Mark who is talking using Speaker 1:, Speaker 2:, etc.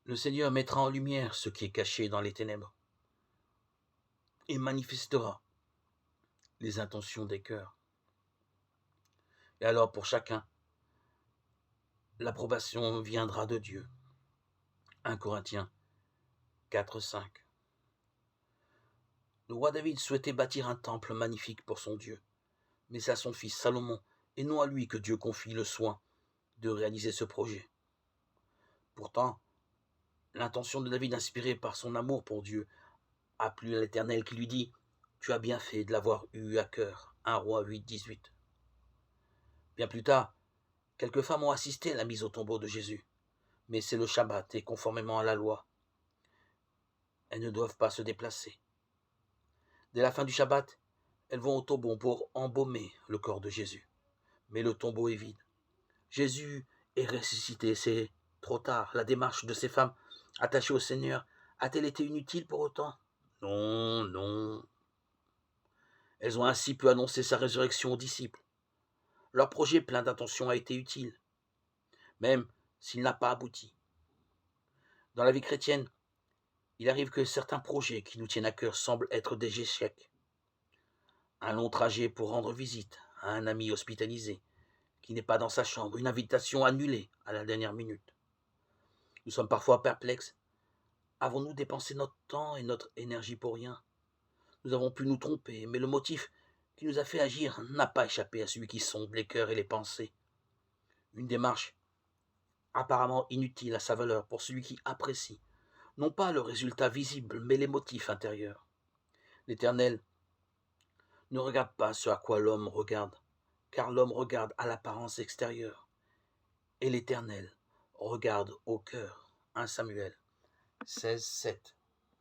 Speaker 1: Le Seigneur mettra en lumière ce qui est caché dans les ténèbres et manifestera les intentions des cœurs. Et alors pour chacun, l'approbation viendra de Dieu. 1 Corinthiens 4, 5. Le roi David souhaitait bâtir un temple magnifique pour son Dieu, mais c'est à son fils Salomon, et non à lui que Dieu confie le soin de réaliser ce projet. Pourtant, l'intention de David, inspirée par son amour pour Dieu, a plu à l'Éternel qui lui dit « Tu as bien fait de l'avoir eu à cœur » 1 Roi 8, 18. Bien plus tard, quelques femmes ont assisté à la mise au tombeau de Jésus, mais c'est le Shabbat et conformément à la loi, elles ne doivent pas se déplacer. Dès la fin du Shabbat, elles vont au tombeau pour embaumer le corps de Jésus. Mais le tombeau est vide. Jésus est ressuscité, c'est trop tard. La démarche de ces femmes attachées au Seigneur a-t-elle été inutile pour autant? Non, non. Elles ont ainsi pu annoncer sa résurrection aux disciples. Leur projet plein d'intentions a été utile, même s'il n'a pas abouti. Dans la vie chrétienne, il arrive que certains projets qui nous tiennent à cœur semblent être des échecs. Un long trajet pour rendre visite à un ami hospitalisé qui n'est pas dans sa chambre, une invitation annulée à la dernière minute. Nous sommes parfois perplexes. Avons-nous dépensé notre temps et notre énergie pour rien? Nous avons pu nous tromper, mais le motif qui nous a fait agir n'a pas échappé à celui qui sonde les cœurs et les pensées. Une démarche apparemment inutile à sa valeur pour celui qui apprécie, non pas le résultat visible, mais les motifs intérieurs. L'Éternel ne regarde pas ce à quoi l'homme regarde, car l'homme regarde à l'apparence extérieure, et l'Éternel regarde au cœur. 1 Samuel 16, 7.